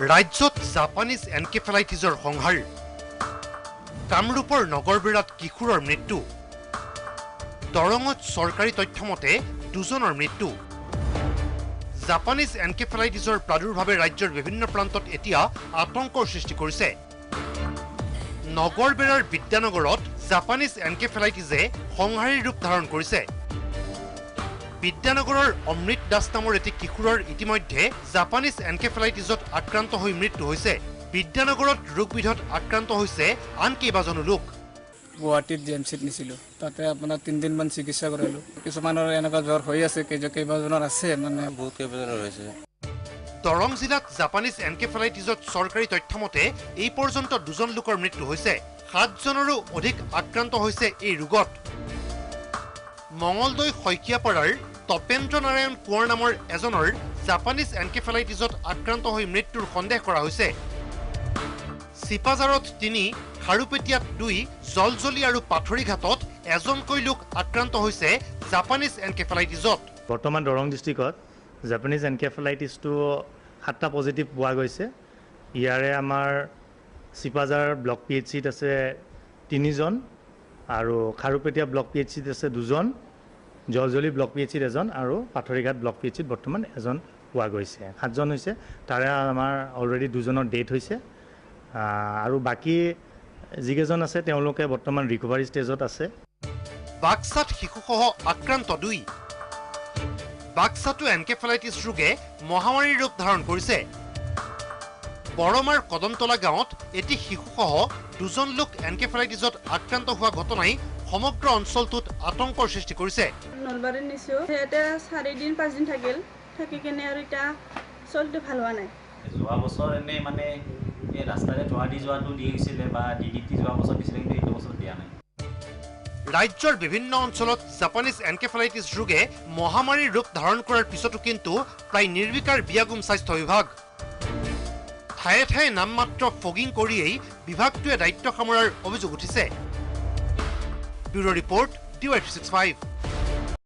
ৰাজ্যত জাপানিজ এনকেফেলাইটিছৰ সংহাৰ কামৰূপৰ নগৰবেৰাত কিশোৰৰ মৃত্যু দৰঙত চৰকাৰী তথ্যমতে দুজনৰ মৃত্যু জাপানিজ এনকেফেলাইটিছৰ প্ৰাদুৰ্ভাৱে ৰাজ্যৰ বিভিন্ন প্ৰান্তত এতিয়া আতংকৰ সৃষ্টি কৰিছে নগৰবেৰাৰ বিদ্যানগৰত জাপানিজ এনকেফেলাইটিছে সংহাৰী ৰূপ ধাৰণ কৰিছে বিদ্যানগৰৰ অমৃত দাস নামৰ এটি কিশোৰৰ ইতিমধ্যে জাপানিজ এনকেফেলাইটিছত আক্ৰান্ত হৈ মৃত্যু হৈছে বিদ্যানগৰত ৰোগবিধত আক্ৰান্ত হৈছে আন কেইবাজনো লোক গুৱাহাটীত জেএমচিত নিছিলোঁ তাতে আপোনাৰ 3 দিনমান চিকিৎসা কৰালোঁ কিছুমানৰ এনেকুৱা জ্বৰ হৈ আছে কেইবাজনৰ আছে মানে বহুত কেইবাজনৰ হৈছে দৰং জিলাত জাপানিজ এনকেফেলাইটিছত চৰকাৰী তথ্যমতে এই পৰ্যন্ত দুজন লোকৰ মৃত্যু হৈছে 7 জনৰো অধিক আক্ৰান্ত হৈছে এই ৰোগত মঙলদৈ শইকীয়াপাৰাৰ তপেন্দ্ৰ নাৰায়ণ কোঁৱৰ নামৰ এজনৰ জাপানিজ এনকেফেলাইটিছত আক্ৰান্ত হৈ মৃত্যুৰ সন্দেহ কৰা হৈছে চিপাজাৰত 3 খাৰুপেটিয়াত 2 জলজলি আৰু পাথৰিঘাটত এজনকৈ লোক আক্ৰান্ত হৈছে জাপানিজ এনকেফেলাইটিছত বৰ্তমান দৰং ডিষ্ট্ৰিক্টত জাপানিজ এনকেফেলাইটিছটো 7টা পজিটিভ পোৱা গৈছে ইয়াৰে আমাৰ চিপাজাৰ ব্লক পিএইচচিত আছে 3 জন আৰু খাৰুপেটিয়া ব্লক পিএইচচিত আছে 2 জন জলজলি ব্লক পিএইচচিত এজন আৰু পাথৰিঘাট ব্লক পিএইচচিত বৰ্তমান এজন পোৱা গৈছে 7 জন হৈছে তাৰে আমাৰ অলৰেডি 2 জনৰ ডেথ হৈছে আৰু বাকি যিকেজন আছে তেওঁলোকে বৰ্তমান ৰিকভাৰী ষ্টেজত আছে বাক্সাত শিশুসহ আক্ৰান্ত 2 বাক্সাটো এনকেফেলাইটিছ ৰোগে মহামাৰীৰ ৰূপ ধাৰণ কৰিছে বৰমাৰ কদমতলা গাঁৱত এটি শিশুসহ 2 জন লোক এনকেফেলাইটিছত আক্ৰান্ত হোৱা ঘটনাই সমগ্ৰ অঞ্চলটোত আতংকৰ সৃষ্টি কৰিছে নলবাৰীত নিছো হেতে 4 দিন 5 দিন থাকি কেনে আৰু এটা চলটো ভাল হোৱা নাই যোৱা বছৰ এনে মানে এই ৰাস্তাৰে টুৱাডি যোৱাটো দি গৈছিলে বা ডিডিটি যোৱা বছৰ দিছিলে কিন্তু এইটো বছৰ দিয়া নাই ৰাজ্যৰ বিভিন্ন অঞ্চলত জাপানিজ এনকেফেলাইটিছ ৰোগে মহামাৰীৰ ৰূপ ধাৰণ কৰাৰ পিছতো কিন্তু প্ৰায় নিৰ্বিকাৰ বিয়াগুম স্বাস্থ্য বিভাগ ঠায়ে ঠায়ে নামমাত্ৰ ফগিং কৰিয়েই বিভাগটোৱে দায়িত্ব সামৰাৰ অভিযোগ উঠিছে ব্যুৰো ৰিপৰ্ট DY365